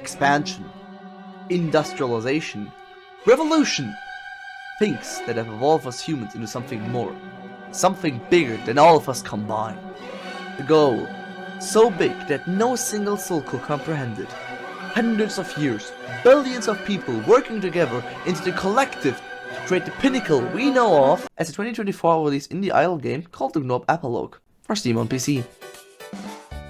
expansion, industrialization, revolution. Things that have evolved us humans into something more, something bigger than all of us combined. The goal, so big that no single soul could comprehend it. Hundreds of years, billions of people working together into the collective to create the pinnacle we know of as a 2024 released indie idle game called the Gnorp Apologue for Steam on PC.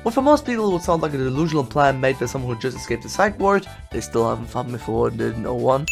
What for most people would sound like a delusional plan made by someone who just escaped the psych ward, they still haven't found before and didn't know one,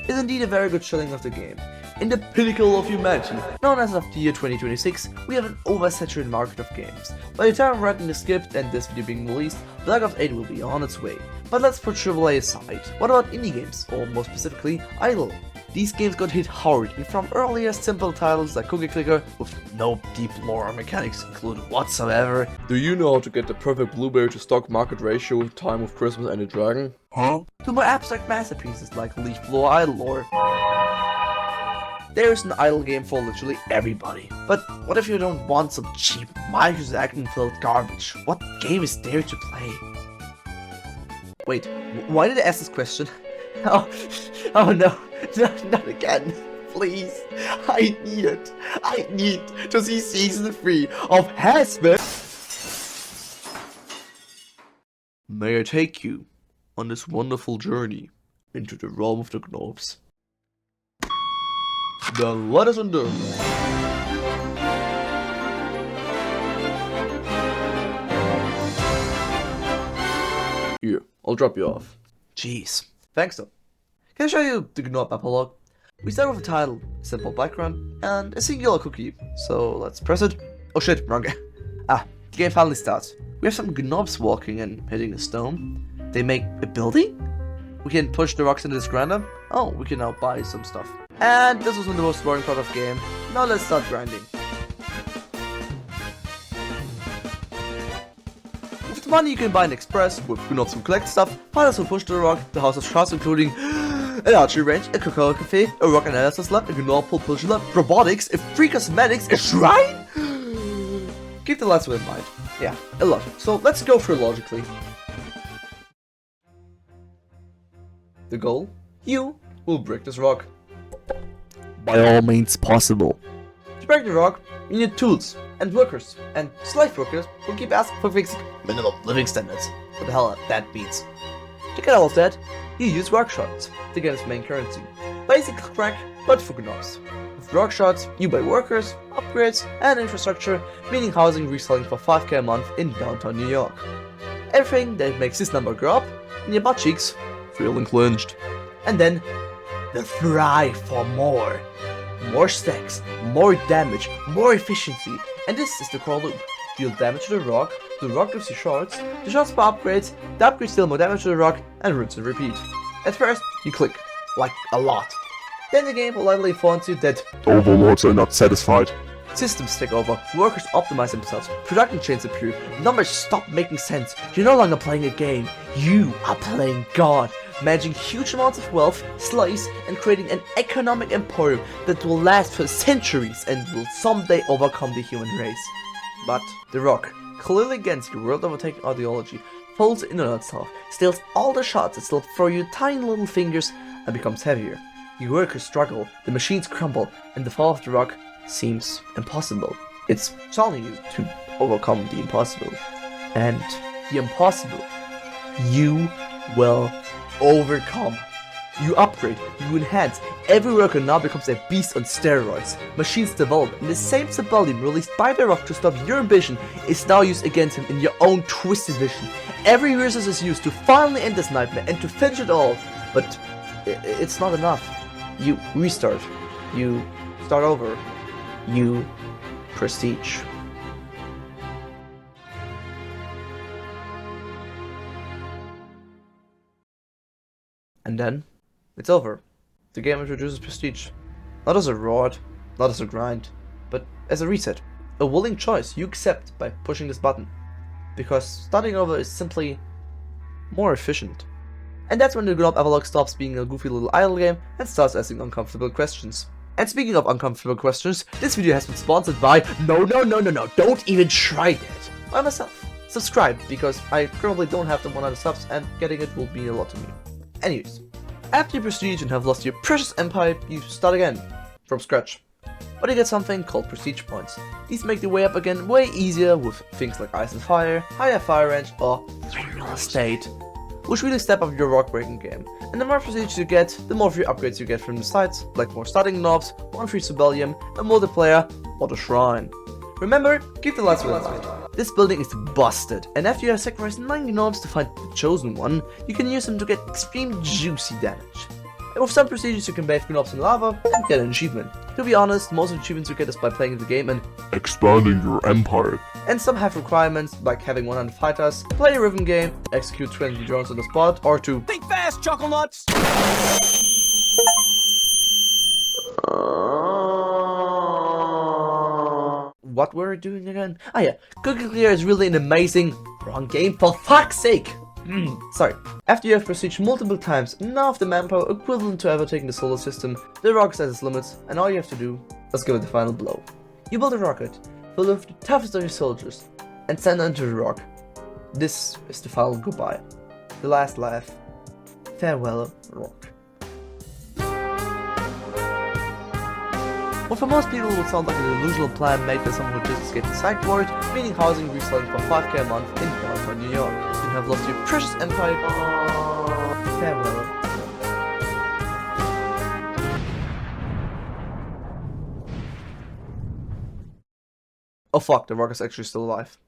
is indeed a very good showing of the game. In the pinnacle of humanity, known as of the year 2026, we have an oversaturated market of games. By the time I'm writing the script and this video being released, Black Ops 8 will be on its way. But let's put AAA aside. What about indie games, or more specifically, idle? These games got hit hard, and from earlier simple titles like Cookie Clicker, with no deep lore or mechanics included whatsoever. Do you know how to get the perfect blueberry to stock market ratio with Time of Christmas and a Dragon? Huh? To more abstract masterpieces like Leaf Lore Idle or... There's an idle game for literally everybody. But what if you don't want some cheap, microtransaction-filled garbage? What game is there to play? Wait, why did I ask this question? Oh no, not again. Please, I need it. I need to see Season 3 of Hazbin. May I take you on this wonderful journey into the realm of the Gnorps? Then let us endure. Here, I'll drop you off. Jeez. Thanks though. Can I show you the Gnorp Apologue? We start with a title, a simple background, and a singular cookie. So let's press it. Oh shit, wrong game. The game finally starts. We have some Gnorps walking and hitting a stone. They make a building? We can push the rocks into this grinder. Oh, we can now buy some stuff. And this wasn't the most boring part of the game. Now let's start grinding. With the money you can buy an express, with Gnorps who collect stuff, fighters who push the rock, the house of shards including an archery range, a cocoa cafe, a rock analysis lab, a Gnorp propulsion lab, robotics, a free cosmetics, a shrine? Keep the last one in mind. Yeah, a lot. So let's go through logically. The goal? You will break this rock. By all means possible. To break the rock, you need tools, and workers, and slave workers who keep asking for fixing minimum living standards. What the hell that means. To get all of that, you use rock shards to get its main currency. Basic crack, but for Gnorps. With rock shards, you buy workers, upgrades, and infrastructure, meaning housing reselling for 5k a month in downtown New York. Everything that makes this number go up, and your butt cheeks feeling clinched. And then, the thrive for more. More stacks, more damage, more efficiency, and this is the core loop. Deal damage to the rock gives you shards, the shards for upgrades, the upgrades deal more damage to the rock, and rinse and repeat. At first, you click, like a lot. Then the game politely informs you that overlords are not satisfied. Systems take over, workers optimize themselves, production chains appear, numbers stop making sense. You're no longer playing a game, you are playing God, managing huge amounts of wealth, slaves, and creating an economic emporium that will last for centuries and will someday overcome the human race. But the rock, clearly against your world overtaking ideology, folds in on itself, steals all the shots that slip through your tiny little fingers, and becomes heavier. Your workers struggle, the machines crumble, and the fall of the rock seems impossible. It's telling you to overcome the impossible. And the impossible, you will overcome. You upgrade, you enhance, every worker now becomes a beast on steroids. Machines develop, and the same symbolism released by the rock to stop your ambition is now used against him in your own twisted vision. Every resource is used to finally end this nightmare and to finish it all, but it's not enough. You restart, you start over, you prestige. And then, it's over. The game introduces prestige. Not as a reward, not as a grind, but as a reset. A willing choice you accept by pushing this button. Because starting over is simply more efficient. And that's when the Gnorp Apologue stops being a goofy little idle game and starts asking uncomfortable questions. And speaking of uncomfortable questions, this video has been sponsored by... No, don't even try that! By myself. subscribe, because I currently don't have the 100 subs and getting it will mean a lot to me. Anyways, after you prestige and have lost your precious empire, you start again, from scratch. But you get something called prestige points. These make the way up again way easier with things like ice and fire, higher fire range, or real estate, which really step up your rock breaking game. And the more prestige you get, the more free upgrades you get from the sites, like more starting knobs, one free civilian, a multiplayer, or the shrine. Remember, keep the lights on. This building is busted, and after you have sacrificed 90 knobs to find the chosen one, you can use them to get extreme juicy damage. And with some procedures you can bathe knobs in lava and get an achievement. To be honest, most of the achievements you get is by playing the game and Expanding your empire. and some have requirements like having 100 fighters, play a rhythm game, execute 20 drones on the spot, or to Think fast, Chuckle Nuts! what were we doing again? Ah yeah, Cookie Clear is really an amazing wrong game, for fuck's sake! Sorry. After you have prestige multiple times, enough of the manpower equivalent to ever taking the solar system, the rocket has its limits, and all you have to do is give it the final blow. You build a rocket, fill it with the toughest of your soldiers, and send it into the rock. This is the final goodbye. The last laugh. Farewell, rock. What for most people would sound like a delusional plan made by someone who just escaped the psych ward, meaning housing reselling for 5k a month in downtown New York. You have lost your precious empire. Farewell. Oh fuck, the rock is actually still alive.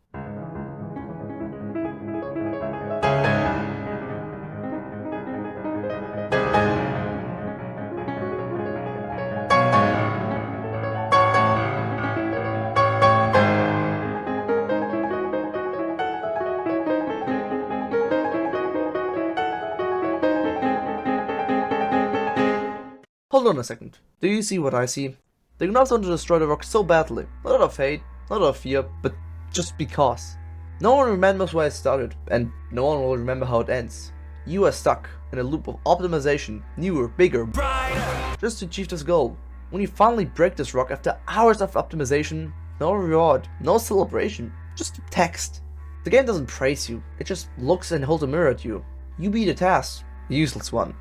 Hold on a second. Do you see what I see? The Gnops want to destroy the rock so badly. Not out of hate, not out of fear, but just because. No one remembers where it started, and no one will remember how it ends. You are stuck in a loop of optimization, newer, bigger, brighter, just to achieve this goal. When you finally break this rock after hours of optimization, no reward, no celebration, just text. The game doesn't praise you, it just looks and holds a mirror at you. You beat a task, the useless one.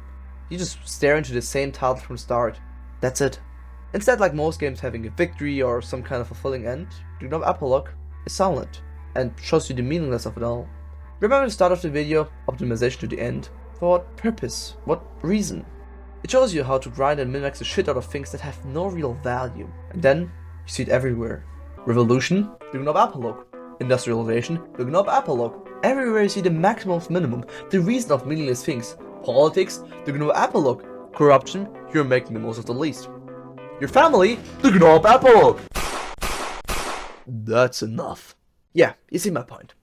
You just stare into the same title from start. That's it. Instead, like most games having a victory or some kind of fulfilling end, the Gnorp Apologue is silent and shows you the meaningless of it all. Remember the start of the video, optimization to the end? For what purpose? What reason? It shows you how to grind and min-max the shit out of things that have no real value. And then, you see it everywhere. Revolution, the Gnorp Apologue. Industrialization, the Gnorp Apologue. Everywhere you see the maximum of minimum, the reason of meaningless things. Politics, the Gnorp Apologue. Corruption, you're making the most of the least. Your family, the Gnorp Apologue. That's enough. Yeah, you see my point.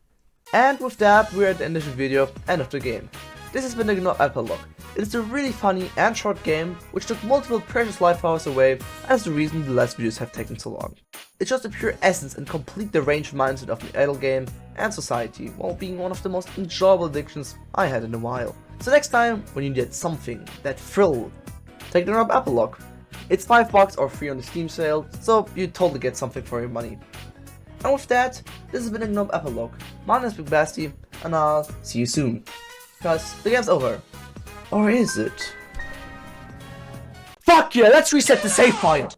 And with that, we're at the end of the video, end of the game. This has been the Gnorp Apologue. It is a really funny and short game, which took multiple precious life hours away, and is the reason the last videos have taken so long. It shows the pure essence and complete deranged mindset of the idle game and society, while being one of the most enjoyable addictions I had in a while. So next time, when you need something, that thrill, take the Gnorp Apologue. It's $5 or free on the Steam sale, so you totally get something for your money. And with that, this has been the Gnorp Apologue. My name is Big Basti, and I'll see you soon. Cause the game's over. Or is it? Fuck yeah, let's reset the save point!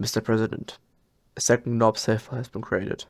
Mr. President, a second Gnorp safe has been created.